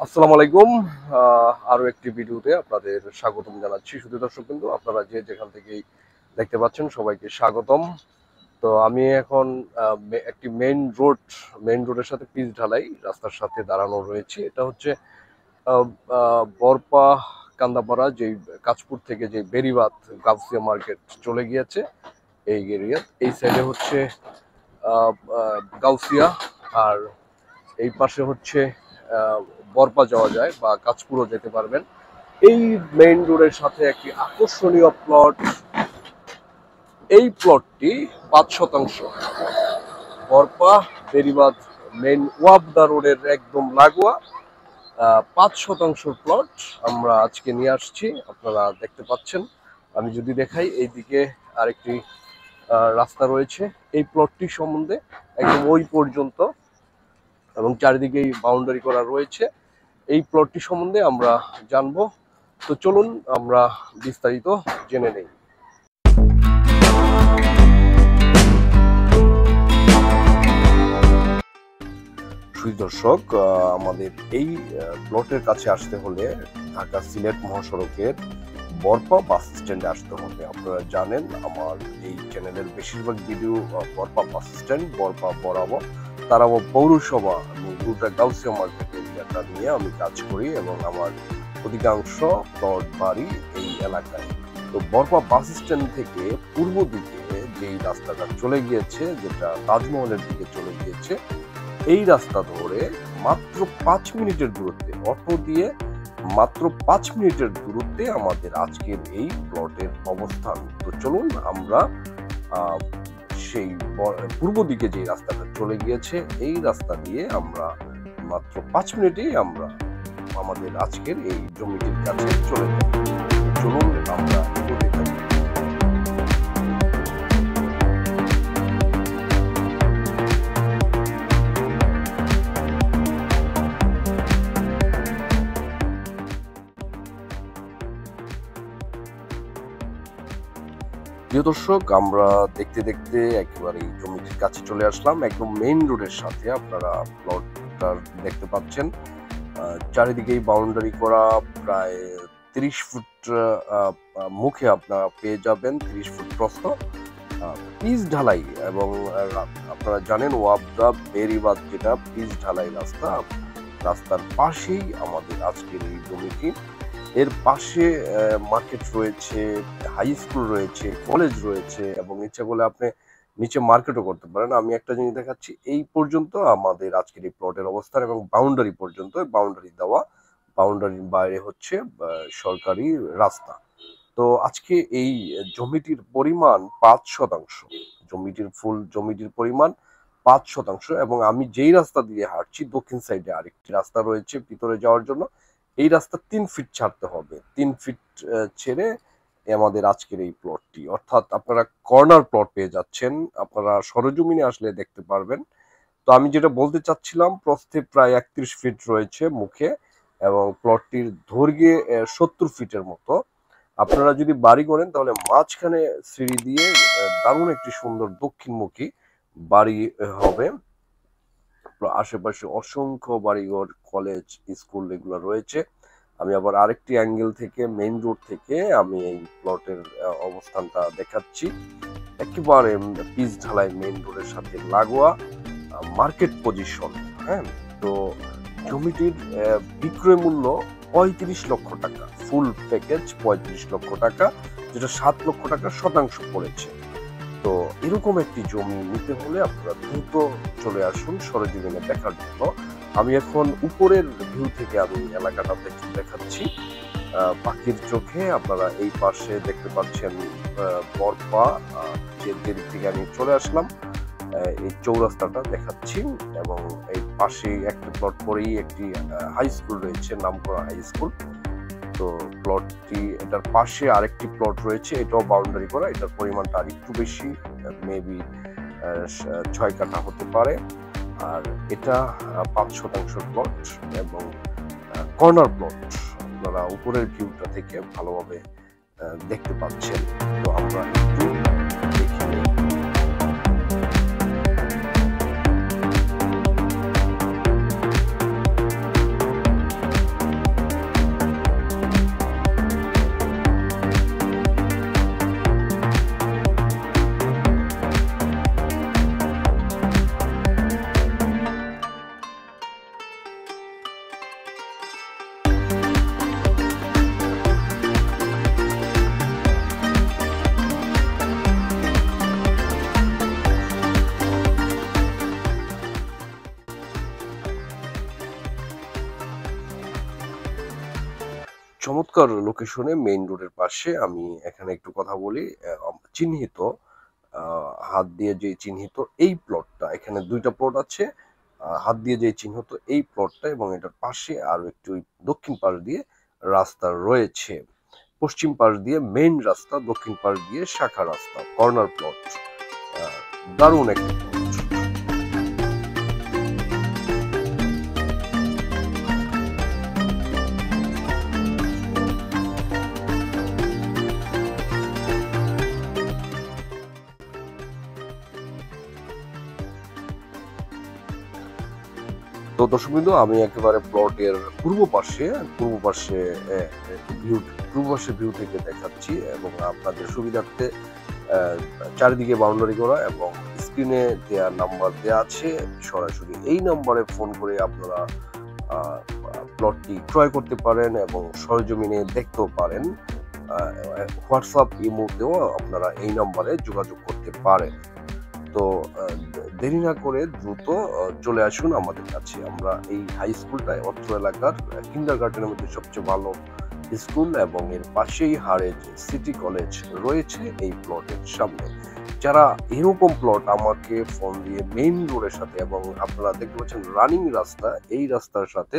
আসসালামু আলাইকুম। আরো একটি ভিডিওতে আপনাদের স্বাগতম জানাচ্ছি। শুধু দর্শক বিন্দু, আপনারা যে যেখান থেকেই দেখতে পাচ্ছেন সবাইকে স্বাগতম। তো আমি এখন একটি মেইন রোডের সাথে পিচ ঢালাই রাস্তার সাথে দাঁড়ানো রয়েছে। এটা হচ্ছে বরপা কান্দাপাড়া, যেই কাঁচপুর থেকে যে বেরিবাদ গাউসিয়া মার্কেট চলে গিয়েছে এই এরিয়া। এই সাইডে হচ্ছে গাউসিয়া, আর এই পাশে হচ্ছে বরপা যাওয়া যায় বা কাঁচপুরও যেতে পারবেন। এই মেইন রোডের সাথে একটি আকর্ষণীয় প্লট। এই প্লটটি 5% বরপা বেরিবাদ মেইন ওয়াবদা রোডের একদম লাগোয়া 5% প্লট আমরা আজকে নিয়ে আসছি। আপনারা দেখতে পাচ্ছেন। আমি যদি দেখাই, এইদিকে আরেকটি রাস্তা রয়েছে এই প্লটটি সম্বন্ধে একদম ওই পর্যন্ত, এবং চারিদিকেই বাউন্ডারি করা রয়েছে। এই প্লটটি সম্বন্ধে আমরা জানবো। তো চলুন আমরা বিস্তারিত জেনে নেই। দর্শক, আমাদের এই প্লটের কাছে আসতে হলে ঢাকা সিলেট মহাসড়কের বরপা বাস স্ট্যান্ডে আসতে হবে। আপনারা জানেন আমার এই চ্যানেলের বেশিরভাগ video Barpa bus stand, Barpa বরাবর তারাবো পৌরসভা এবং গোটা গাউসিয়া মার্কেট এরিয়াটা নিয়ে আমি কাজ করি, এবং আমার অধিকাংশ প্লট বাড়ি এই এলাকায়। তো বরপা বাস স্ট্যান্ড থেকে পূর্ব দিকে যেই রাস্তাটা চলে গিয়েছে, যেটা তাজমহলের দিকে চলে গিয়েছে, এই রাস্তা ধরে মাত্র 5 মিনিটের দূরত্বে, অটো দিয়ে মাত্র 5 মিনিটের দূরত্বে আমাদের আজকের এই প্লটের অবস্থান। তো চলুন আমরা সেই পূর্ব দিকে যে রাস্তাটা চলে গিয়েছে এই রাস্তা দিয়ে আমরা মাত্র 5 মিনিটেই আমরা আমাদের আজকের এই জমিটির কাছে চলে যাই। চলুন আমরা এগোতে থাকি। প্রিয় দর্শক, আমরা দেখতে দেখতে একেবারে এই জমিটির কাছে চলে আসলাম, একদম মেইন রোডের সাথে। আপনারা প্লটটা দেখতে পাচ্ছেন, চারিদিকেই বাউন্ডারি করা। প্রায় 30 ফুট মুখে আপনারা পেয়ে যাবেন, 30 ফুট প্রস্থ পিচ ঢালাই। এবং আপনারা জানেন ওয়াবদা বেরিবাদ যেটা পিচ ঢালাই রাস্তা, রাস্তার পাশেই আমাদের আজকের এই জমিটি। এর পাশে মার্কেট রয়েছে, হাই স্কুল রয়েছে, কলেজ রয়েছে, এবং ইচ্ছা করলে আপনি নিচে মার্কেটও করতে পারেন। আমি একটা জিনিস দেখাচ্ছি, এই পর্যন্ত আমাদের আজকের এই প্লটের অবস্থান, এবং বাউন্ডারি পর্যন্ত, বাউন্ডারি দেওয়া, বাউন্ডারির বাইরে হচ্ছে সরকারি রাস্তা। তো আজকে এই জমিটির পরিমাণ 5%, জমিটির পরিমাণ 5%। এবং আমি যেই রাস্তা দিয়ে হাঁটছি, দক্ষিণ সাইডে আরেকটি রাস্তা রয়েছে ভিতরে যাওয়ার জন্য। এই রাস্তা 3 ফিট ছাড়তে হবে, 3 ফিট ছেড়ে আমাদের আজকের এই প্লটটি, অর্থাৎ আপনারা কর্নার প্লট পেয়ে যাচ্ছেন। আপনারা সরজমিনে আসলে দেখতে পারবেন। তো আমি যেটা বলতে চাচ্ছিলাম, প্রস্থে প্রায় 31 ফিট রয়েছে মুখে, এবং প্লটটির দৈর্ঘ্যে 70 ফিটের মতো। আপনারা যদি বাড়ি করেন তাহলে মাঝখানে সিঁড়ি দিয়ে দারুণ একটি সুন্দর দক্ষিণমুখী বাড়ি হবে। আশেপাশে অসংখ্য বাড়িঘর, কলেজ, স্কুল এগুলো রয়েছে। আমি আবার আরেকটি অ্যাঙ্গেল থেকে, মেইন রোড থেকে আমি এই প্লটের অবস্থানটা দেখাচ্ছি। একেবারে পিচ ঢালাই মেইন রোডের সাথে লাগোয়া, মার্কেট পজিশন। হ্যাঁ, তো জমিটির বিক্রয় মূল্য 35 লক্ষ টাকা, ফুল প্যাকেজ 35 লক্ষ টাকা, যেটা 7 লক্ষ টাকা শতাংশ পড়েছে। তো এরকম একটি জমি নিতে হলে আপনারা দ্রুত চলে আসুন সরেজমিনে দেখার জন্য। আমি এখন উপরের ভিউ থেকে আমি এলাকাটা দেখাচ্ছি পাখির চোখে। আপনারা এই পাশে দেখতে পাচ্ছেন বরপা, যে দিক থেকে আমি চলে আসলাম এই চৌরাস্তাটা দেখাচ্ছি, এবং এই পাশে একটা প্লট পরেই একটি হাই স্কুল রয়েছে, নামকরা হাই স্কুল। তো প্লটটি, এটার পাশে আরেকটি প্লট রয়েছে, এটাও বাউন্ডারি করা। এটার পরিমাণটা আর একটু বেশি, মেবি 6 কাঠা হতে পারে। আর এটা 5% প্লট এবং কর্নার প্লট। আপনারা উপরের ভিউটা থেকে ভালোভাবে দেখতে পাচ্ছেন। তো আমরা একটু দেখে নিই। চমৎকার লোকেশনে মেইন রোডের পাশে। আমি এখানে একটু কথা বলি। চিহ্নিত হাত দিয়ে যে চিহ্নিত এই প্লটটা, এখানে ২টা প্লট আছে। হাত দিয়ে যে চিহ্নিত এই প্লটটা এবং এটার পাশে আরো একটু দক্ষিণ পাশ দিয়ে রাস্তা রয়েছে। পশ্চিম পাশ দিয়ে মেইন রাস্তা, দক্ষিণ পাশ দিয়ে শাখা রাস্তা, কর্নার প্লট। দারুণ একটা প্লট। তো দর্শকবৃন্দ, আমি একেবারে প্লটের পূর্ব পাশে ভিউ থেকে দেখাচ্ছি এবং আপনাদের সুবিধার্থে চারিদিকে বাউন্ডারি করা এবং স্ক্রিনে দেওয়া নাম্বার দেওয়া আছে। সরাসরি এই নাম্বারে ফোন করে আপনারা প্লটটি ক্রয় করতে পারেন এবং সরেজমিনে দেখতেও পারেন। হোয়াটসঅ্যাপ ইমোতেও আপনারা এই নাম্বারে যোগাযোগ করতে পারেন। তো দেরি না করে দ্রুত চলে আসুন আমাদের কাছে। আমরা এই হাই স্কুলটায় অত্র এলাকার কিন্ডারগার্টেনের মধ্যে সবচেয়ে ভালো স্কুল এবং এর পাশেই হারেজ সিটি কলেজ রয়েছে এই প্লটের সামনে। যারা এরকম প্লট আমাকে ফোন দিয়ে মেইন রোডের সাথে এবং আপনারা দেখতে পাচ্ছেন রানিং রাস্তা, এই রাস্তার সাথে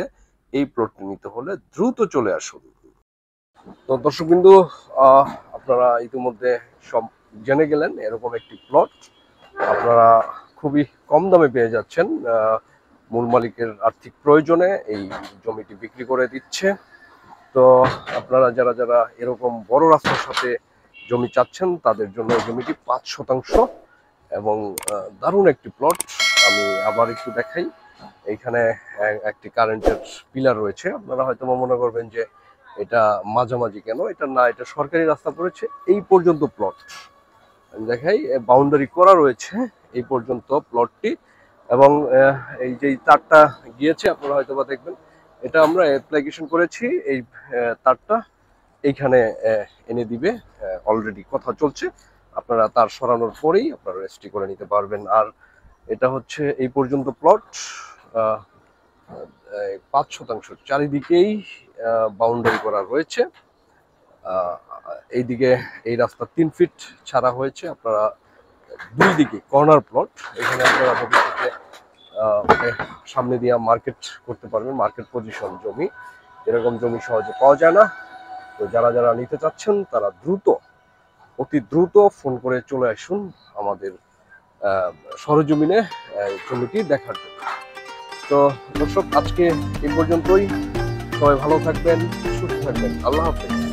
এই প্লটটি নিতে হলে দ্রুত চলে আসুন। তো দর্শকবিন্দু, আপনারা ইতিমধ্যে সব জেনে গেলেন এরকম একটি প্লট আপনারা খুবই কম দামে পেয়ে যাচ্ছেন। মূল মালিকের আর্থিক প্রয়োজনে এই জমিটি বিক্রি করে দিচ্ছে। তো আপনারা যারা যারা এরকম বড় রাস্তার সাথে জমি চাচ্ছেন তাদের জন্য এই জমিটি ৫% এবং দারুণ একটি প্লট। আমি আবার একটু দেখাই। এইখানে একটি কারেন্টের পিলার রয়েছে। আপনারা হয়তো মনে করবেন যে এটা মাঝামাঝি কেন, এটা না, এটা সরকারি রাস্তা পড়েছে এই পর্যন্ত প্লট। দেখাই, বাউন্ডারি করা রয়েছে এই পর্যন্ত প্লটটি এবং এই যে তারটা গিয়েছে আপনারা হয়তো বা দেখবেন, এটা আমরা অ্যাপ্লিকেশন করেছি। এই তারটা এইখানে এনে দিবে, অলরেডি কথা চলছে। আপনারা তার সরানোর পরেই আপনারা রেজিস্ট্রি করে নিতে পারবেন। আর এটা হচ্ছে এই পর্যন্ত প্লট ৫%, চারিদিকেই বাউন্ডারি করা রয়েছে। এইদিকে এই রাস্তা ৩ ফিট ছাড়া হয়েছে। আপনারা দুই দিকে কর্নার প্লট, এখানে আপনারা ভবিষ্যতে সামনে দিয়ে মার্কেট করতে পারবেন। মার্কেট পজিশন জমি, এরকম জমি সহজে পাওয়া যায় না। তো যারা যারা নিতে চাচ্ছেন তারা অতি দ্রুত ফোন করে চলে আসুন আমাদের সরেজমিনে জমিটি দেখার জন্য। তো দর্শক, আজকে এই পর্যন্তই। সবাই ভালো থাকবেন, সুস্থ থাকবেন। আল্লাহ হাফেজ।